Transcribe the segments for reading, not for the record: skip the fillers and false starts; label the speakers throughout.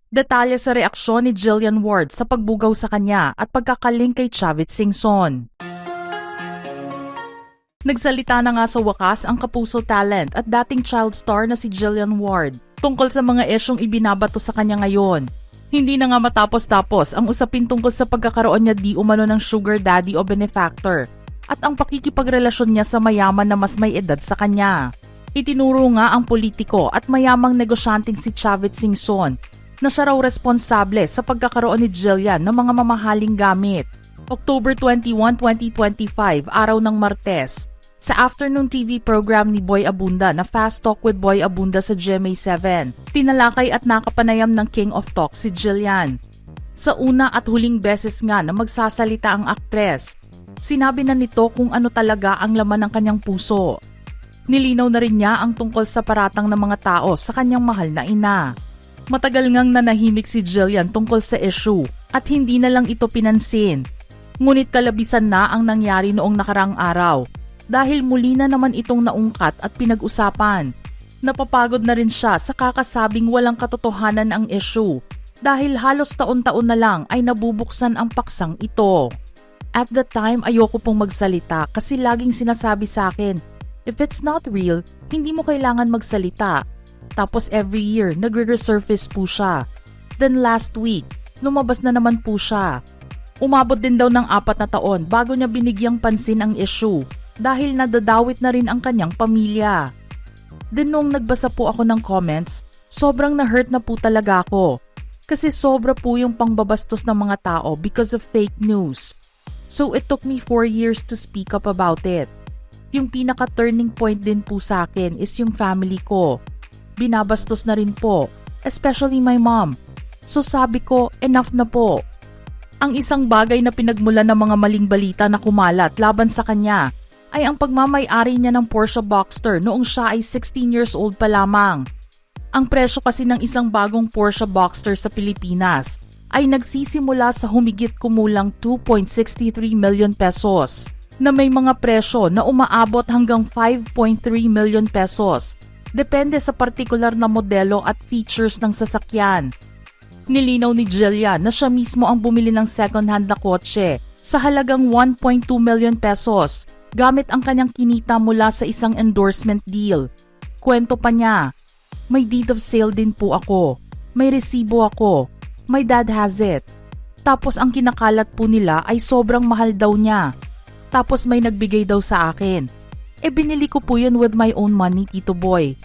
Speaker 1: Detalye sa reaksyon ni Jillian Ward sa pagbugaw sa kanya at pagkakaling kay Chavit Singson. Nagsalita na nga sa wakas ang kapuso talent at dating child star na si Jillian Ward tungkol sa mga isyung ibinabato sa kanya ngayon. Hindi na nga matapos-tapos ang usapin tungkol sa pagkakaroon niya di umano ng sugar daddy o benefactor at ang pakikipagrelasyon niya sa mayaman na mas may edad sa kanya. Itinuro nga ang politiko at mayamang negosyanteng si Chavit Singson na siya raw responsable sa pagkakaroon ni Jillian ng mga mamahaling gamit. October 21, 2025, araw ng Martes, sa afternoon TV program ni Boy Abunda na Fast Talk with Boy Abunda sa GMA7, tinalakay at nakapanayam ng King of Talk si Jillian. Sa una at huling beses nga na magsasalita ang aktres, sinabi na nito kung ano talaga ang laman ng kanyang puso. Nilinaw na rin niya ang tungkol sa paratang ng mga tao sa kanyang mahal na ina. Matagal ngang nanahimik si Jillian tungkol sa issue at hindi na lang ito pinansin. Ngunit kalabisan na ang nangyari noong nakaraang araw dahil muli na naman itong naungkat at pinag-usapan. Napapagod na rin siya sa kakasabing walang katotohanan ang issue dahil halos taon-taon na lang ay nabubuksan ang paksang ito. At the time ayoko pong magsalita kasi laging sinasabi sa akin, if it's not real, hindi mo kailangan magsalita. Tapos every year, nagre-resurface po siya. Then last week, lumabas na naman po siya. Umabot din daw ng 4 na taon bago niya binigyang pansin ang issue dahil nadadawit na rin ang kanyang pamilya. Then noong nagbasa po ako ng comments, sobrang na-hurt na po talaga ako. Kasi sobra po yung pangbabastos ng mga tao because of fake news. So it took me 4 years to speak up about it. Yung pinaka-turning point din po sa akin is yung family ko. Binabastos na rin po, especially my mom. So sabi ko, enough na po. Ang isang bagay na pinagmulan ng mga maling balita na kumalat laban sa kanya ay ang pagmamay-ari niya ng Porsche Boxster noong siya ay 16 years old pa lamang. Ang presyo kasi ng isang bagong Porsche Boxster sa Pilipinas ay nagsisimula sa humigit kumulang 2.63 million pesos na may mga presyo na umaabot hanggang 5.3 million pesos. Depende sa partikular na modelo at features ng sasakyan. Nilinaw ni Jillian na siya mismo ang bumili ng second-hand na kotse sa halagang 1.2 million pesos gamit ang kanyang kinita mula sa isang endorsement deal. Kwento pa niya, may deed of sale din po ako, may resibo ako, my dad has it. Tapos ang kinakalat po nila ay sobrang mahal daw niya. Tapos may nagbigay daw sa akin. Binili ko po yun with my own money, Tito Boy.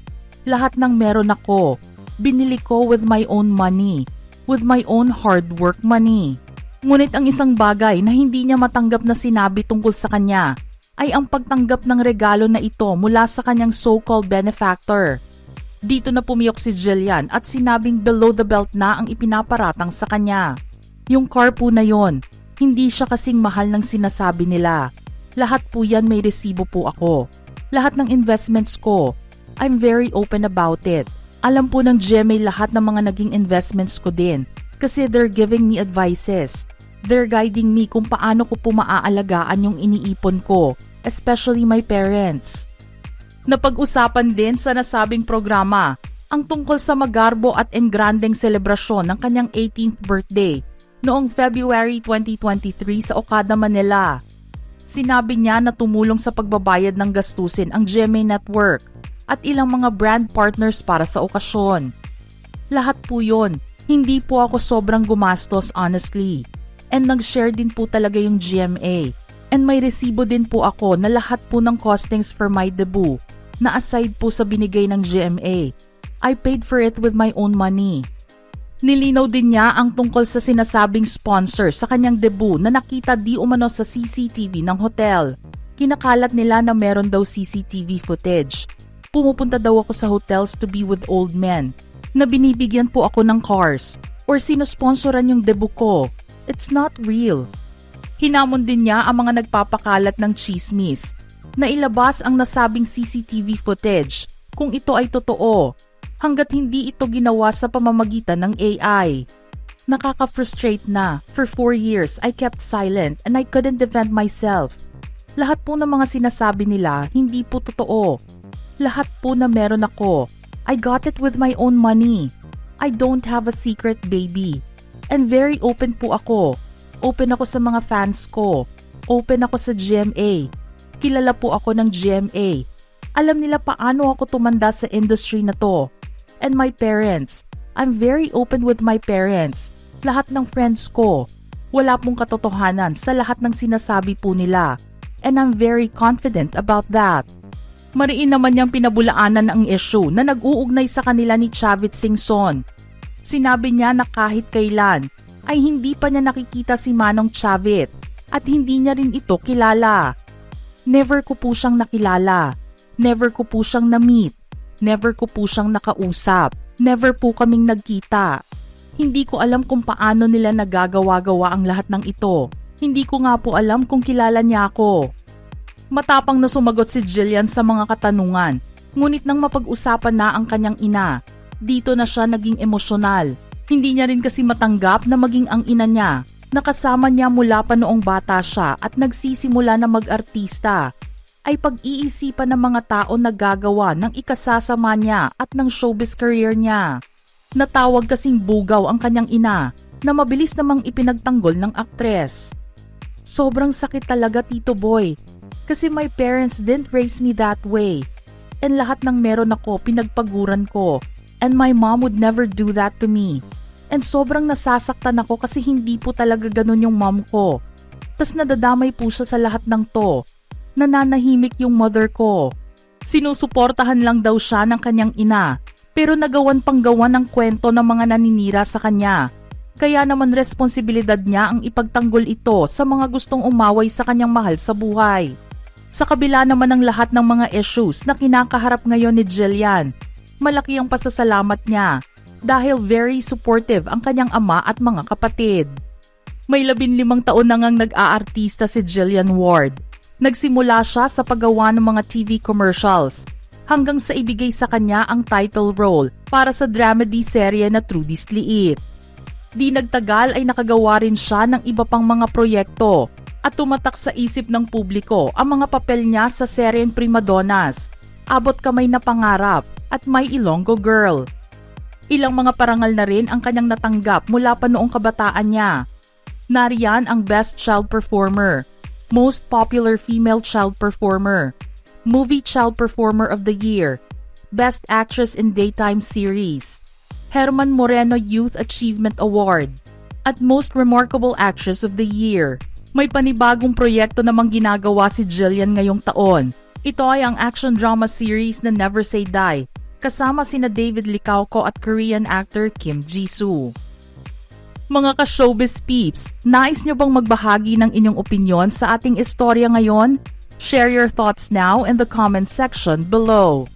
Speaker 1: Lahat ng meron ako, binili ko with my own money, with my own hard work money. Ngunit ang isang bagay na hindi niya matanggap na sinabi tungkol sa kanya ay ang pagtanggap ng regalo na ito mula sa kanyang so-called benefactor. Dito na pumiyok si Jillian at sinabing below the belt na ang ipinaparatang sa kanya. Yung car po na yon, hindi siya kasing mahal ng sinasabi nila. Lahat po yan may resibo po ako. Lahat ng investments ko. I'm very open about it. Alam po ng GMA lahat ng mga naging investments ko din. Kasi they're giving me advices. They're guiding me kung paano ko po maaalagaan yung iniipon ko. Especially my parents. Napag-usapan din sa nasabing programa ang tungkol sa magarbo at engrandeng selebrasyon ng kanyang 18th birthday noong February 2023 sa Okada, Manila. Sinabi niya na tumulong sa pagbabayad ng gastusin ang GMA Network at ilang mga brand partners para sa okasyon. Lahat po yun, hindi po ako sobrang gumastos honestly. And nag-share din po talaga yung GMA. And may resibo din po ako na lahat po ng costings for my debut na aside po sa binigay ng GMA. I paid for it with my own money. Nilinaw din niya ang tungkol sa sinasabing sponsor sa kanyang debut na nakita di umano sa CCTV ng hotel. Kinakalat nila na meron daw CCTV footage. Pumupunta daw ako sa hotels to be with old men, na binibigyan po ako ng cars, or sinosponsoran yung debut ko. It's not real. Hinamon din niya ang mga nagpapakalat ng chismis na ilabas ang nasabing CCTV footage kung ito ay totoo. Hanggat hindi ito ginawa sa pamamagitan ng AI. Nakaka-frustrate na. For 4 years, I kept silent and I couldn't defend myself. Lahat po ng mga sinasabi nila, hindi po totoo. Lahat po na meron ako, I got it with my own money. I don't have a secret, baby. And very open po ako. Open ako sa mga fans ko. Open ako sa GMA. Kilala po ako ng GMA. Alam nila paano ako tumanda sa industry na to. And my parents. I'm very open with my parents. Lahat ng friends ko. Wala pong katotohanan sa lahat ng sinasabi po nila. And I'm very confident about that. Mariin naman niyang pinabulaanan ang issue na nag-uugnay sa kanila ni Chavit Singson. Sinabi niya na kahit kailan ay hindi pa niya nakikita si Manong Chavit at hindi niya rin ito kilala. Never ko po siyang nakilala. Never ko po siyang na-meet. Never ko po siyang nakausap. Never po kaming nagkita. Hindi ko alam kung paano nila nagagawa-gawa ang lahat ng ito. Hindi ko nga po alam kung kilala niya ako. Matapang na sumagot si Jillian sa mga katanungan, ngunit nang mapag-usapan na ang kanyang ina, dito na siya naging emosyonal. Hindi niya rin kasi matanggap na maging ang ina niya, nakasama niya mula pa noong bata siya at nagsisimula na mag-artista, ay pag-iisipan ng mga tao na gagawa ng ikasasama niya at ng showbiz career niya. Natawag kasing bugaw ang kanyang ina na mabilis namang ipinagtanggol ng aktres. Sobrang sakit talaga, Tito Boy, kasi my parents didn't raise me that way. And lahat ng meron ako pinagpaguran ko, and my mom would never do that to me. And sobrang nasasaktan ako kasi hindi po talaga ganun yung mom ko. Tas nadadamay po siya sa lahat ng to. Nananahimik yung mother ko. Sinusuportahan lang daw siya ng kanyang ina, pero nagawan pang gawa ng kwento ng mga naninira sa kanya. Kaya naman responsibilidad niya ang ipagtanggol ito sa mga gustong umaway sa kanyang mahal sa buhay. Sa kabila naman ng lahat ng mga issues na kinakaharap ngayon ni Jillian, malaki ang pasasalamat niya dahil very supportive ang kanyang ama at mga kapatid. May 15 taon na ngang nag-aartista si Jillian Ward. Nagsimula siya sa paggawa ng mga TV commercials hanggang sa ibigay sa kanya ang title role para sa dramedy serye na Trudy's Liit. Di nagtagal ay nakagawa rin siya ng iba pang mga proyekto at tumatak sa isip ng publiko ang mga papel niya sa seryeng Primadonnas, Abot Kamay na Pangarap at My Ilonggo Girl. Ilang mga parangal na rin ang kanyang natanggap mula pa noong kabataan niya. Nariyan ang Best Child Performer, Most Popular Female Child Performer, Movie Child Performer of the Year, Best Actress in Daytime Series, Herman Moreno Youth Achievement Award, at Most Remarkable Actress of the Year. May panibagong proyekto namang ginagawa si Jillian ngayong taon. Ito ay ang action drama series na Never Say Die, kasama sina David Licauco at Korean actor Kim Jisoo. Mga ka-showbiz peeps, nais nyo bang magbahagi ng inyong opinyon sa ating istorya ngayon? Share your thoughts now in the comment section below.